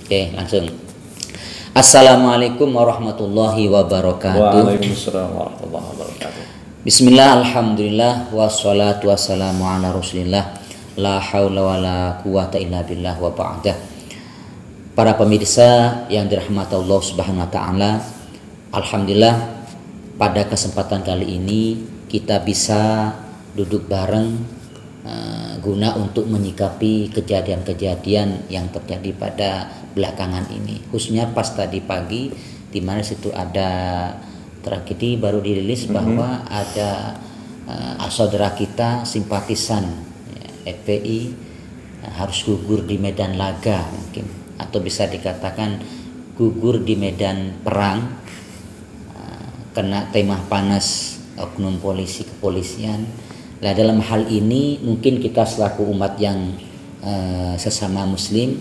Oke, langsung. Assalamualaikum warahmatullahi wabarakatuh. Waalaikumsalam warahmatullahi wabarakatuh. Bismillah, alhamdulillah, wassalatu wassalamu ala rasulillah, la haula wa la quwata illa billah wa ba'dah. Para pemirsa yang dirahmati Allah subhanahu wa ta'ala, alhamdulillah pada kesempatan kali ini kita bisa duduk bareng guna untuk menyikapi kejadian-kejadian yang terjadi pada belakangan ini, khususnya pas tadi pagi di mana situ ada tragedi baru dirilis bahwa ada saudara kita simpatisan FPI harus gugur di medan laga, mungkin, atau bisa dikatakan gugur di medan perang, kena tembak panas oknum polisi kepolisian. Nah, dalam hal ini mungkin kita selaku umat yang sesama muslim,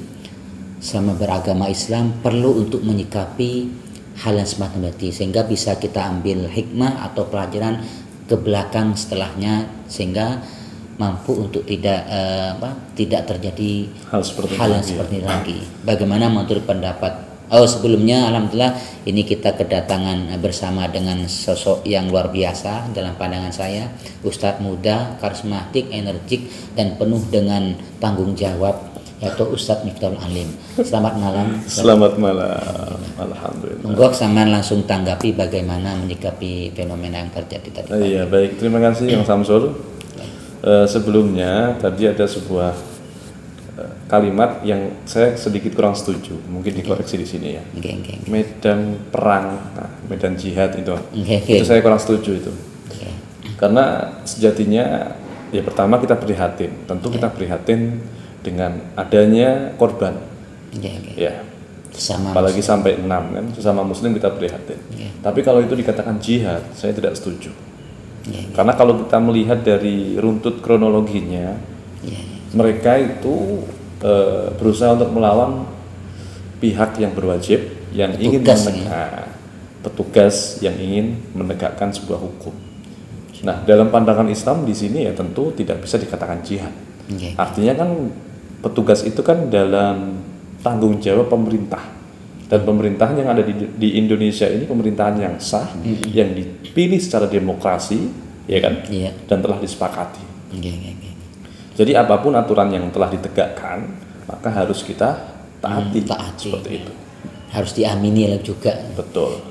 sama beragama Islam, perlu untuk menyikapi hal yang semacam itu sehingga bisa kita ambil hikmah atau pelajaran ke belakang setelahnya, sehingga mampu untuk tidak terjadi hal yang seperti ini lagi. Bagaimana menurut pendapat? Sebelumnya alhamdulillah ini kita kedatangan bersama dengan sosok yang luar biasa dalam pandangan saya, Ustadz muda, karismatik, energik dan penuh dengan tanggung jawab, yaitu Ustadz Miftahul Alim. Selamat malam. Selamat malam. Alhamdulillah. Monggo sampean langsung tanggapi bagaimana menyikapi fenomena yang terjadi tadi. Iya, baik. Terima kasih Yang Samsul. Sebelumnya tadi ada sebuah kalimat yang saya sedikit kurang setuju, mungkin dikoreksi di sini ya. Medan perang, medan jihad itu saya kurang setuju itu. Karena sejatinya ya pertama kita prihatin, tentu kita prihatin dengan adanya korban. Ya. Apalagi sampai 6 kan, sesama muslim kita prihatin. Tapi kalau itu dikatakan jihad, saya tidak setuju. Karena kalau kita melihat dari runtut kronologinya, mereka itu berusaha untuk melawan pihak yang berwajib, yang ingin petugas yang ingin menegakkan sebuah hukum. Nah, dalam pandangan Islam di sini ya tentu tidak bisa dikatakan jihad. Artinya kan petugas itu kan dalam tanggung jawab pemerintah, dan pemerintahan yang ada di Indonesia ini pemerintahan yang sah, yang dipilih secara demokrasi, ya kan, dan telah disepakati. Jadi apapun aturan yang telah ditegakkan, maka harus kita taati seperti itu. Harus diamini juga. Betul.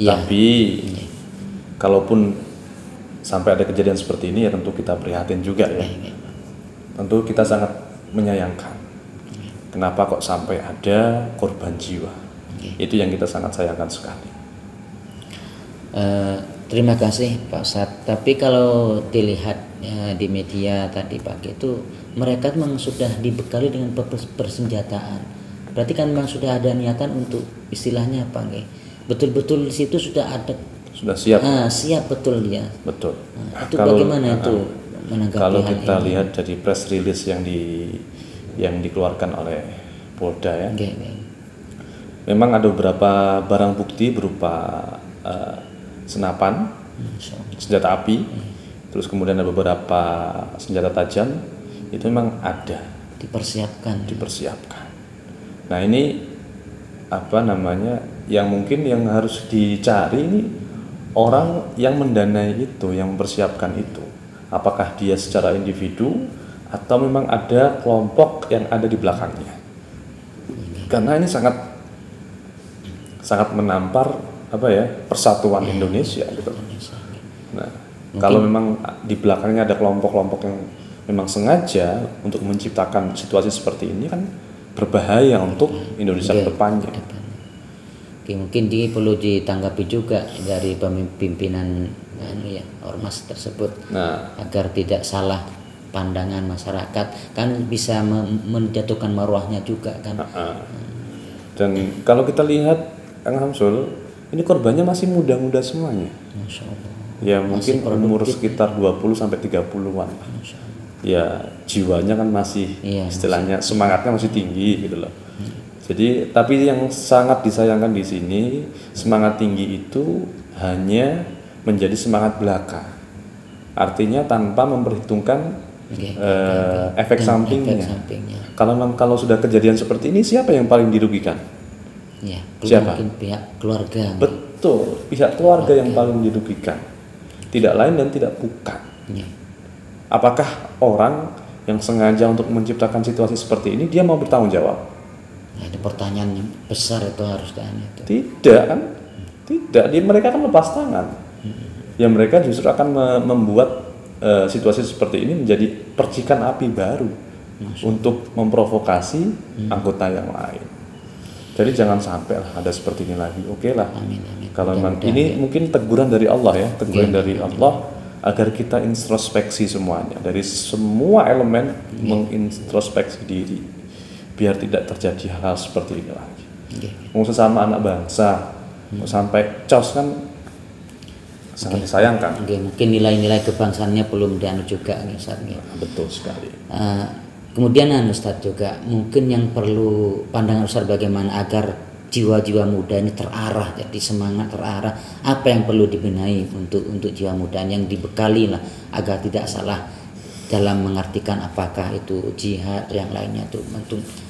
Tapi kalaupun sampai ada kejadian seperti ini, ya tentu kita prihatin juga ya. Tentu kita sangat menyayangkan. Kenapa kok sampai ada korban jiwa? Itu yang kita sangat sayangkan sekali. Terima kasih Pak Ustadz. Tapi kalau dilihat di media tadi pagi itu, mereka memang sudah dibekali dengan persenjataan. Berarti kan memang sudah ada niatan untuk istilahnya apa nggih? Betul-betul di situ sudah ada. Sudah siap. Siap betul ya. Betul. Itu bagaimana itu menanggapi kalau hal kita ini? Lihat dari press release yang dikeluarkan oleh Polda ya. Memang ada beberapa barang bukti berupa senapan, senjata api, terus kemudian ada beberapa senjata tajam, itu memang ada dipersiapkan. Nah, ini apa namanya, yang mungkin yang harus dicari ini orang yang mendanai itu, yang mempersiapkan itu, apakah dia secara individu atau memang ada kelompok yang ada di belakangnya. Karena ini sangat menampar persatuan Indonesia gitu. Nah, kalau memang di belakangnya ada kelompok-kelompok yang memang sengaja untuk menciptakan situasi seperti ini, kan berbahaya untuk Indonesia ke depannya. Mungkin ini perlu ditanggapi juga dari pimpinan ormas tersebut, agar tidak salah pandangan masyarakat, kan bisa menjatuhkan marwahnya juga kan. Dan kalau kita lihat Kang Hamsul, ini korbannya masih muda-muda semuanya. Masya Allah. Ya mungkin umur sekitar 20 sampai 30-an. Ya jiwanya kan masih istilahnya semangatnya masih tinggi gitu loh. Jadi tapi yang sangat disayangkan di sini, semangat tinggi itu hanya menjadi semangat belaka. Artinya tanpa memperhitungkan efek sampingnya. Kalau sudah kejadian seperti ini, siapa yang paling dirugikan? Ya, siapa? Mungkin pihak keluarga. Betul, pihak keluarga yang paling dirugikan. Tidak lain dan tidak bukan. Ya. Apakah orang yang sengaja untuk menciptakan situasi seperti ini dia mau bertanggung jawab? Ya, ada pertanyaan yang besar itu harus tanya itu. Tidak kan? Tidak. Mereka kan lepas tangan. Ya mereka justru akan membuat situasi seperti ini menjadi percikan api baru untuk memprovokasi anggota yang lain. Jadi jangan sampai lah ada seperti ini lagi. Oke lah. Amin. Kalau memang ini mungkin teguran dari Allah ya, teguran dari Allah agar kita introspeksi semuanya, dari semua elemen mengintrospeksi diri biar tidak terjadi hal seperti ini lagi. Mau sesama anak bangsa, mau sampai cos kan sangat disayangkan. Mungkin nilai-nilai kebangsaannya belum dianu juga Ustaz. Betul sekali. Kemudian Ustaz juga mungkin yang perlu pandangan Ustaz bagaimana agar jiwa-jiwa muda ini terarah, jadi semangat terarah, apa yang perlu dibenahi untuk jiwa muda yang dibekali lah agar tidak salah dalam mengartikan apakah itu jihad yang lainnya itu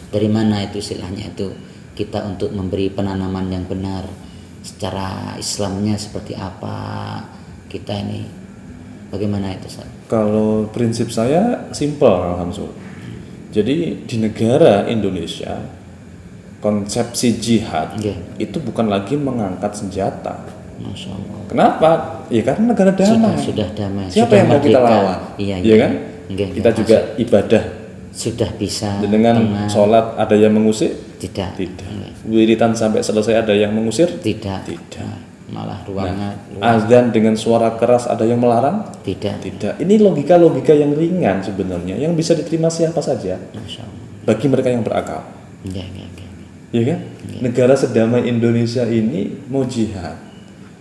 dari mana itu istilahnya itu kita untuk memberi penanaman yang benar secara Islamnya seperti apa kita ini bagaimana itu Ustaz? Kalau prinsip saya simpel alhamdulillah. Jadi di negara Indonesia konsepsi jihad itu bukan lagi mengangkat senjata. Masya Allah. Kenapa? Ya karena negara damai. Sudah damai. Siapa sudah yang mau kita lawan? Iya kan? Kita juga ibadah. Sudah bisa. Dengan sholat ada yang mengusir? Tidak. Wiritan sampai selesai ada yang mengusir? Tidak. Malah ruangnya. Azan dengan suara keras ada yang melarang? Tidak. Ini logika-logika yang ringan sebenarnya yang bisa diterima siapa saja. Masya Allah. Bagi mereka yang berakal. Ya kan? Negara sedamai Indonesia ini mau jihad.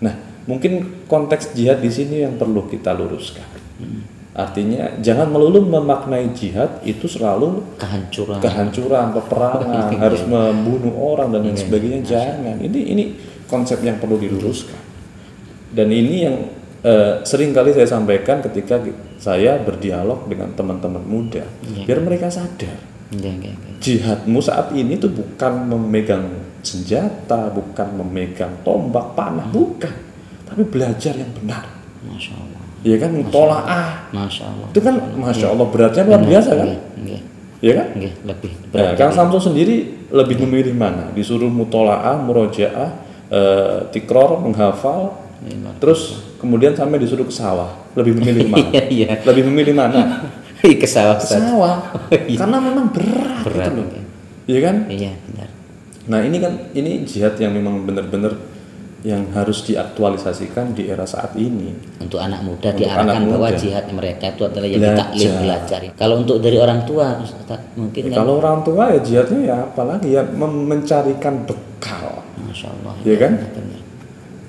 Nah, mungkin konteks jihad di sini yang perlu kita luruskan. Artinya jangan melulu memaknai jihad itu selalu kehancuran, peperangan, harus membunuh orang dan lain sebagainya. Jangan. Ini konsep yang perlu diluruskan. Dan ini yang sering kali saya sampaikan ketika saya berdialog dengan teman-teman muda, biar mereka sadar. Jihadmu saat ini tuh bukan memegang senjata, bukan memegang tombak, panah, bukan, tapi belajar yang benar. Masya Allah. Iya kan, mutola'ah. Masya Allah. Itu kan, masya Allah beratnya luar biasa kan? Iya kan? Lebih. Kang Samsul sendiri lebih memilih mana? Disuruh mutola'ah, murojaah, tikror, menghafal, terus kemudian sampai disuruh ke sawah. Lebih memilih mana? Lebih memilih mana? Ke sawah. Karena memang berat gitu loh. Iya kan? Iya, benar. Nah, ini jihad yang memang benar-benar yang harus diaktualisasikan di era saat ini. Untuk anak muda diarahkan bahwa jihad mereka itu adalah yang ditaklim belajar. Kalau untuk dari orang tua Ustaz, mungkin kan? Kalau orang tua ya jihadnya ya apalagi ya mencarikan bekal. Masya Allah. Ya kan?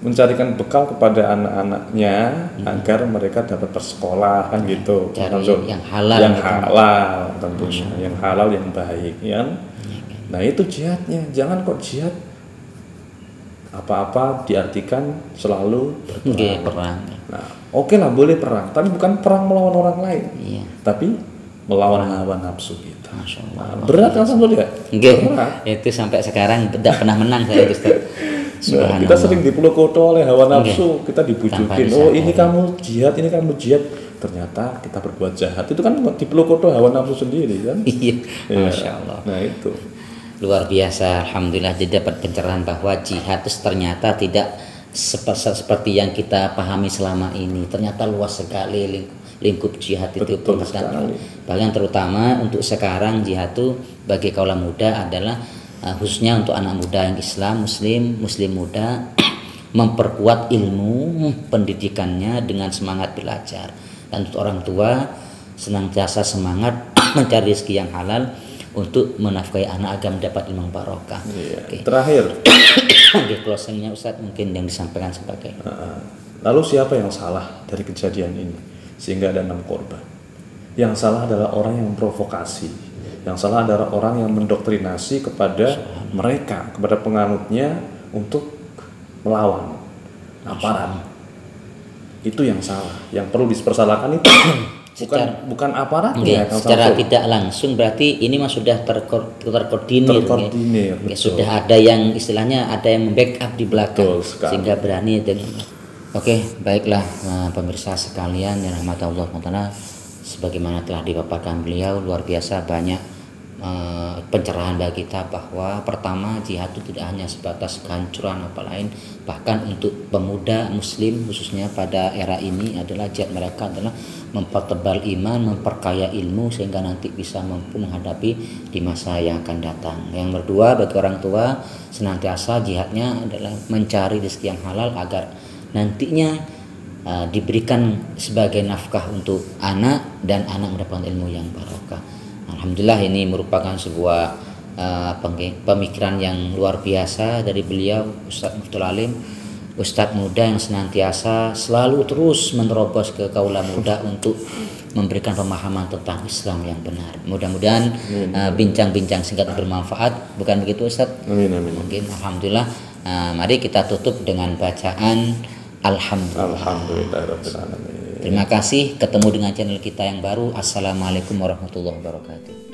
Mencarikan bekal kepada anak-anaknya agar mereka dapat bersekolah kan gitu. Cari yang halal. Yang halal tentunya, yang halal yang baik ya. Nah, itu jihadnya. Jangan kok jihad apa-apa diartikan selalu perang. Nah, oke lah boleh perang, tapi bukan perang melawan orang lain. Iya. Tapi melawan hawa nafsu kita. Masya Allah. Berat kan Samsul ya? Berat. Itu sampai sekarang tidak pernah menang saya Ustaz. Nah, kita sering dipeluk-koto oleh hawa nafsu, kita dibujukin, ini kamu jihad, ini kamu jihad. Ternyata kita berbuat jahat. Itu kan dipeluk-koto hawa nafsu sendiri kan? Iya. Masya Allah. Nah itu. Luar biasa, alhamdulillah jadi dapat pencerahan bahwa jihad itu ternyata tidak seperti yang kita pahami selama ini. Ternyata luas sekali lingkup jihad itu. Bahkan terutama untuk sekarang jihad itu bagi kaula muda adalah khususnya untuk anak muda yang Islam, muslim muda memperkuat ilmu pendidikannya dengan semangat belajar. Dan untuk orang tua senantiasa semangat mencari rezeki yang halal untuk menafkahi anak agar mendapat ilmu barokah. Terakhir, closingnya Ustaz mungkin yang disampaikan sebagai. Lalu siapa yang salah dari kejadian ini sehingga ada 6 korban? Yang salah adalah orang yang memprovokasi. Yang salah adalah orang yang mendoktrinasi kepada mereka, kepada penganutnya untuk melawan aparat. Itu yang salah. Yang perlu dipersalahkan itu bukan aparatnya. Secara tidak langsung berarti ini mah sudah terkoordinir. Sudah ada yang istilahnya ada yang membackup di belakang sehingga berani dengan. Oke, baiklah pemirsa sekalian yang rahmat Allah Taala, sebagaimana telah dipaparkan beliau, luar biasa banyak pencerahan bagi kita bahwa pertama jihad itu tidak hanya sebatas kehancuran apa lain, bahkan untuk pemuda muslim khususnya pada era ini adalah jihad mereka adalah mempertebal iman, memperkaya ilmu sehingga nanti bisa mampu menghadapi di masa yang akan datang. Yang kedua, bagi orang tua senantiasa jihadnya adalah mencari rezeki yang halal agar nantinya diberikan sebagai nafkah untuk anak dan anak mendapatkan ilmu yang barokah. Alhamdulillah ini merupakan sebuah pemikiran yang luar biasa dari beliau, Ustadz Muftul Alim, Ustadz muda yang senantiasa selalu terus menerobos ke kaula muda untuk memberikan pemahaman tentang Islam yang benar. Mudah-mudahan bincang-bincang singkat bermanfaat, bukan begitu Ustadz? Amin. Mungkin alhamdulillah. Mari kita tutup dengan bacaan Alhamdulillahirabbil alamin. Terima kasih, ketemu dengan channel kita yang baru. Assalamualaikum warahmatullahi wabarakatuh.